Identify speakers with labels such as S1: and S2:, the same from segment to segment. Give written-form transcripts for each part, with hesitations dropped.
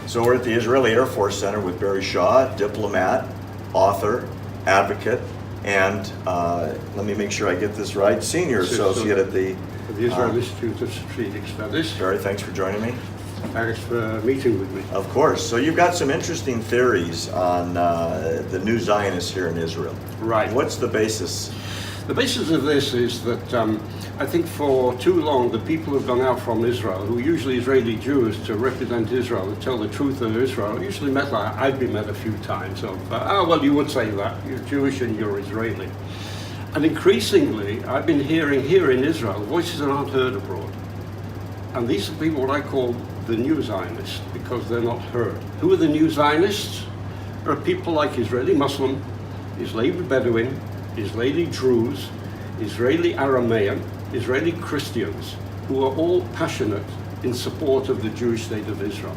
S1: So we're at the Israeli Air Force Center with Barry Shaw, diplomat, author, advocate, and let me make sure I get this right, senior associate at the
S2: Israel Institute of Strategic Studies.
S1: Barry, thanks for joining me.
S2: Thanks for meeting with me.
S1: Of course. So you've got some interesting theories on the new Zionists here in Israel.
S2: Right.
S1: What's the basis?
S2: The basis of this is that I think for too long the people who've gone out from Israel, who are usually Israeli Jews to represent Israel and tell the truth of Israel, usually met like I've been met a few times of, well, you would say that, you're Jewish and you're Israeli. And increasingly, I've been hearing here in Israel voices that aren't heard abroad. And these are people what I call the new Zionists, because they're not heard. Who are the new Zionists? There are people like Israeli Muslim, Israeli Bedouin, Israeli Druze, Israeli Aramean, Israeli Christians, who are all passionate in support of the Jewish state of Israel.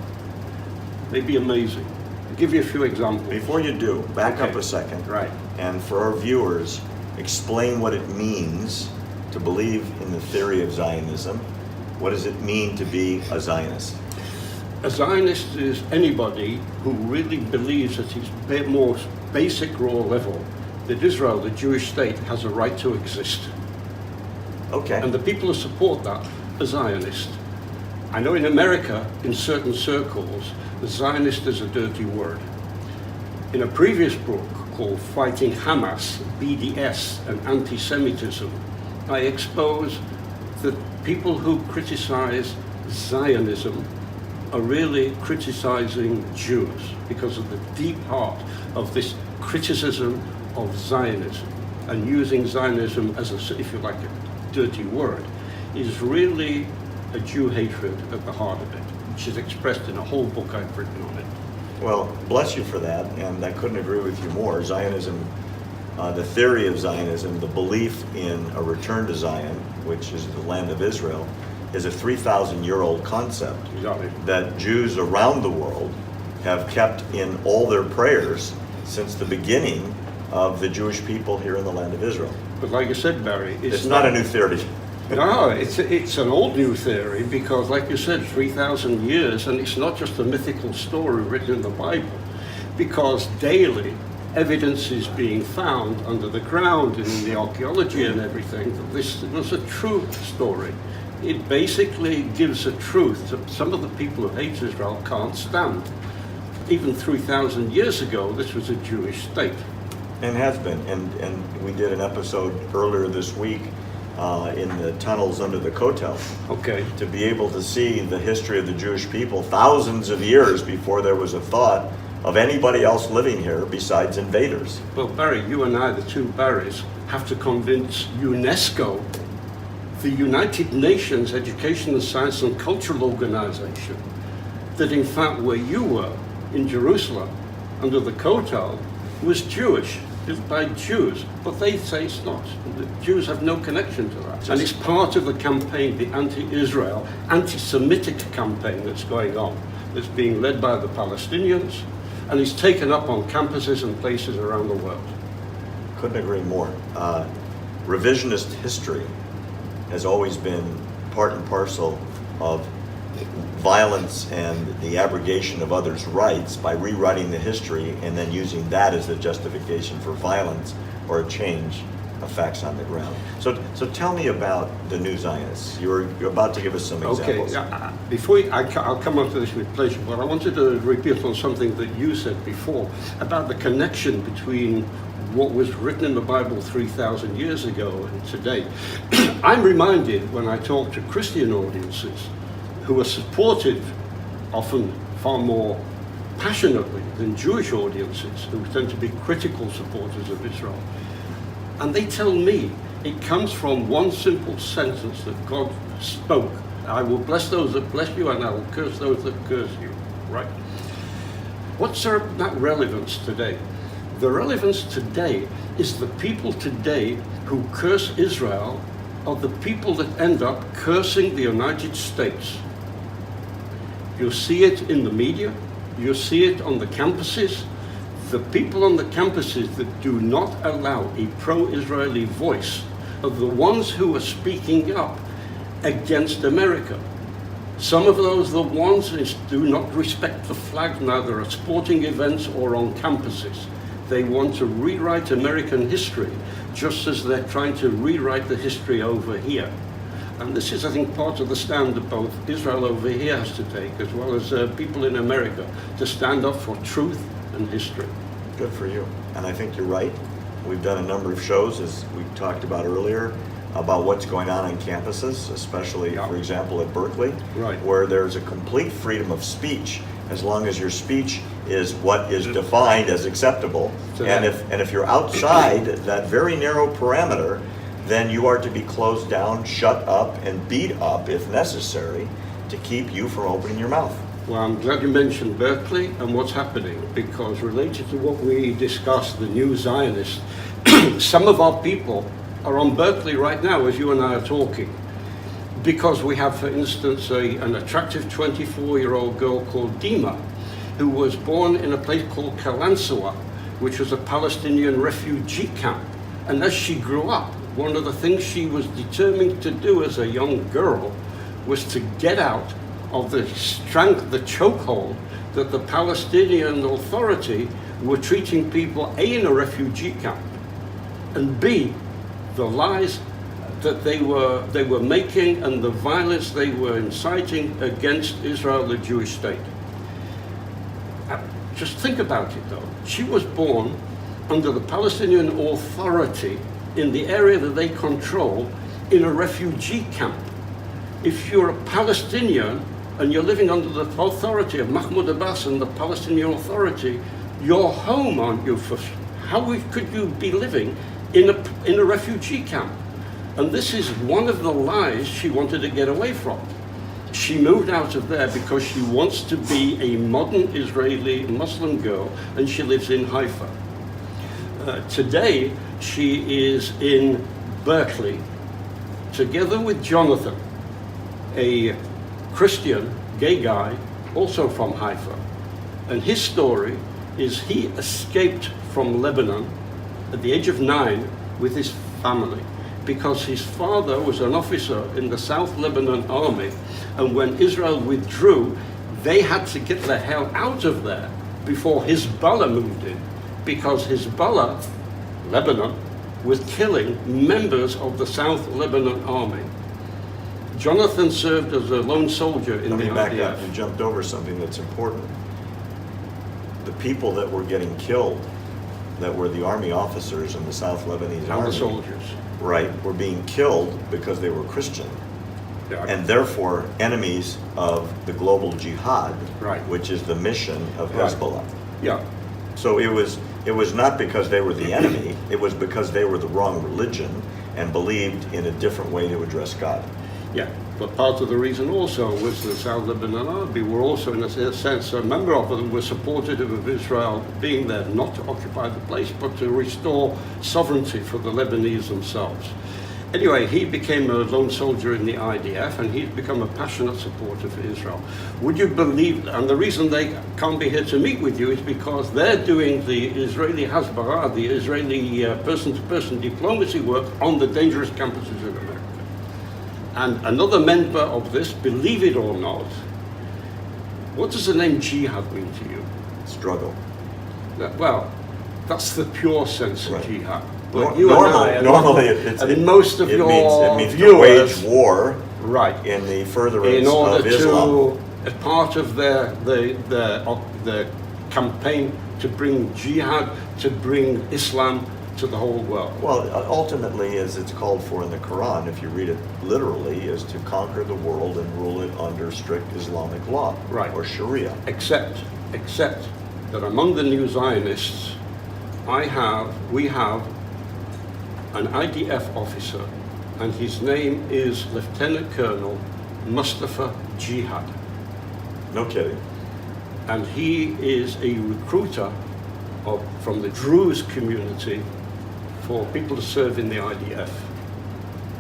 S2: They'd be amazing. I'll give you a few examples.
S1: Before you do, back up a second.
S2: Right.
S1: And for our viewers, explain what it means to believe in the theory of Zionism. What does it mean to be a Zionist?
S2: A Zionist is anybody who really believes at his most basic raw level that Israel, the Jewish state, has a right to exist.
S1: Okay.
S2: And the people who support that are Zionists. I know in America, in certain circles, Zionist is a dirty word. In a previous book called Fighting Hamas, BDS, and Anti-Semitism, I expose that people who criticize Zionism are really criticizing Jews because of the deep heart of this criticism of Zionism, and using Zionism as a, if you like, a dirty word, is really a Jew hatred at the heart of it, which is expressed in a whole book I've written on it.
S1: Well, bless you for that, and I couldn't agree with you more. Zionism, the theory of Zionism, the belief in a return to Zion, which is the land of Israel, is a 3,000-year-old concept that Jews around the world have kept in all their prayers since the beginning of the Jewish people here in the land of Israel.
S2: But like I said, Barry,
S1: it's not a new theory.
S2: No, it's an old new theory because, like you said, 3,000 years, and it's not just a mythical story written in the Bible, because daily evidence is being found under the ground and in the archaeology and everything that this was a true story. It basically gives a truth that some of the people who hate Israel can't stand. Even 3,000 years ago, this was a Jewish state.
S1: And has been. And we did an episode earlier this week in the tunnels under the Kotel.
S2: Okay.
S1: To be able to see the history of the Jewish people thousands of years before there was a thought of anybody else living here besides invaders.
S2: Well, Barry, you and I, the two Barrys, have to convince UNESCO, the United Nations Education and Science and Cultural Organization, that in fact where you were, in Jerusalem, under the Kotel, was Jewish, built by Jews, but they say it's not. The Jews have no connection to that. And it's part of the campaign, the anti-Israel, anti-Semitic campaign that's going on, that's being led by the Palestinians, and is taken up on campuses and places around the world.
S1: Couldn't agree more. Revisionist history has always been part and parcel of violence and the abrogation of others' rights by rewriting the history and then using that as the justification for violence or a change of facts on the ground. So tell me about the new Zionists. You're about to give us some examples.
S2: Okay, before I'll come on to this with pleasure, but I wanted to repeat on something that you said before about the connection between what was written in the Bible 3,000 years ago and today. I'm reminded when I talk to Christian audiences who are supportive, often far more passionately than Jewish audiences who tend to be critical supporters of Israel. And they tell me it comes from one simple sentence that God spoke. I will bless those that bless you and I will curse those that curse you, right? What's that relevance today? The relevance today is the people today who curse Israel are the people that end up cursing the United States. You'll see it in the media, you'll see it on the campuses. The people on the campuses that do not allow a pro-Israeli voice are the ones who are speaking up against America. Some of those, the ones who do not respect the flag, neither at sporting events or on campuses. They want to rewrite American history, just as they're trying to rewrite the history over here. And this is, I think, part of the stand that both Israel over here has to take, as well as people in America, to stand up for truth and history.
S1: Good for you. And I think you're right. We've done a number of shows, as we talked about earlier, about what's going on campuses, especially, for example, at Berkeley, where there's a complete freedom of speech, as long as your speech is what is defined as acceptable. And if you're outside that very narrow parameter, then you are to be closed down, shut up, and beat up, if necessary, to keep you from opening your mouth.
S2: Well, I'm glad you mentioned Berkeley and what's happening, because related to what we discussed, the new Zionists, some of our people are on Berkeley right now as you and I are talking, because we have, for instance, an attractive 24-year-old girl called Dima, who was born in a place called Kalansawa, which was a Palestinian refugee camp. And as she grew up, one of the things she was determined to do as a young girl was to get out of the chokehold that the Palestinian Authority were treating people, A, in a refugee camp, and B, the lies that they were making and the violence they were inciting against Israel, the Jewish state. Just think about it though. She was born under the Palestinian Authority in the area that they control in a refugee camp. If you're a Palestinian and you're living under the authority of Mahmoud Abbas and the Palestinian Authority, you're home, aren't you? How could you be living in a refugee camp? And this is one of the lies she wanted to get away from. She moved out of there because she wants to be a modern Israeli Muslim girl, and she lives in Haifa. Today, she is in Berkeley, together with Jonathan, a Christian gay guy, also from Haifa. And his story is he escaped from Lebanon at the age of 9 with his family, because his father was an officer in the South Lebanon army, and when Israel withdrew, they had to get the hell out of there before Hezbollah moved in, because Hezbollah, Lebanon, was killing members of the South Lebanon army. Jonathan served as a lone soldier in the IDF.
S1: Let me back up. You jumped over something that's important. The people that were getting killed, that were the army officers in the South Lebanese army,
S2: the soldiers,
S1: right, were being killed because they were Christian, and therefore enemies of the global jihad, which is the mission of Hezbollah.
S2: Yeah.
S1: So it was not because they were the enemy, it was because they were the wrong religion and believed in a different way to address God.
S2: Yeah, but part of the reason also was the South Lebanon army were also, in a sense, a member of them were supportive of Israel being there, not to occupy the place, but to restore sovereignty for the Lebanese themselves. Anyway, he became a lone soldier in the IDF, and he's become a passionate supporter for Israel. Would you believe, and the reason they can't be here to meet with you is because they're doing the Israeli Hasbara, the Israeli person-to-person diplomacy work on the dangerous campuses in America. And another member of this, believe it or not, what does the name jihad mean to you?
S1: Struggle.
S2: Well, that's the pure sense of jihad.
S1: But normally,
S2: most of
S1: it
S2: your
S1: means
S2: viewers,
S1: to wage war,
S2: right,
S1: in the furtherance of Islam.
S2: As part of their campaign to bring jihad, to bring Islam to the whole world.
S1: Well, ultimately, as it's called for in the Quran, if you read it literally, is to conquer the world and rule it under strict Islamic law, or Sharia.
S2: Except that among the new Zionists, we have an IDF officer, and his name is Lieutenant Colonel Mustafa Jihad.
S1: No kidding.
S2: And he is a recruiter from the Druze community for people to serve in the IDF.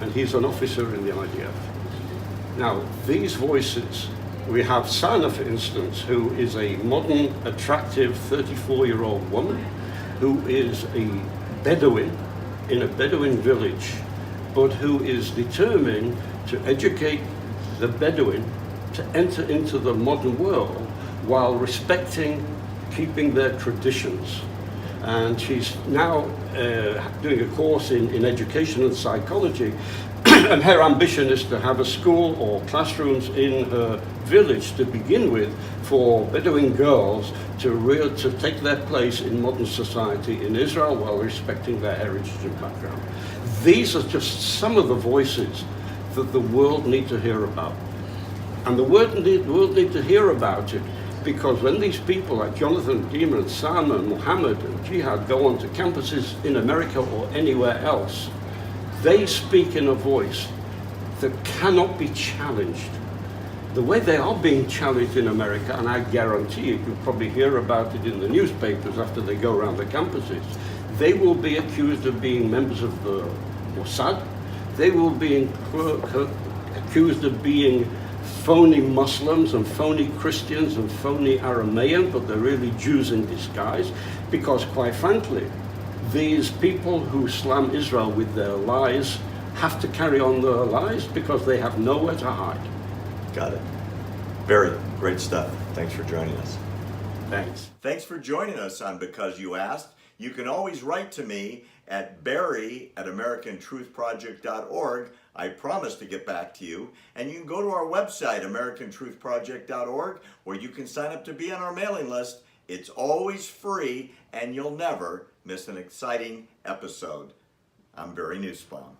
S2: And he's an officer in the IDF. Now, these voices, we have Sana, for instance, who is a modern, attractive 34-year-old woman who is a Bedouin in a Bedouin village, but who is determined to educate the Bedouin to enter into the modern world while respecting, keeping their traditions. And she's now doing a course in education and psychology, and her ambition is to have a school or classrooms in her village to begin with for Bedouin girls to take their place in modern society in Israel while respecting their heritage and background. These are just some of the voices that the world need to hear about. And the world need to hear about it because when these people like Jonathan, Dima, and Sama, and Muhammad, and Jihad go onto campuses in America or anywhere else, they speak in a voice that cannot be challenged. The way they are being challenged in America, and I guarantee you, you'll probably hear about it in the newspapers after they go around the campuses, they will be accused of being members of the Mossad. They will be accused of being phony Muslims and phony Christians and phony Aramean, but they're really Jews in disguise, because quite frankly, these people who slam Israel with their lies have to carry on their lies because they have nowhere to hide.
S1: Got it. Barry, great stuff. Thanks for joining us.
S2: Thanks.
S1: Thanks for joining us on Because You Asked. You can always write to me at barry@americantruthproject.org. I promise to get back to you. And you can go to our website, americantruthproject.org, where you can sign up to be on our mailing list. It's always free, and you'll never miss an exciting episode. I'm Barry Nussbaum.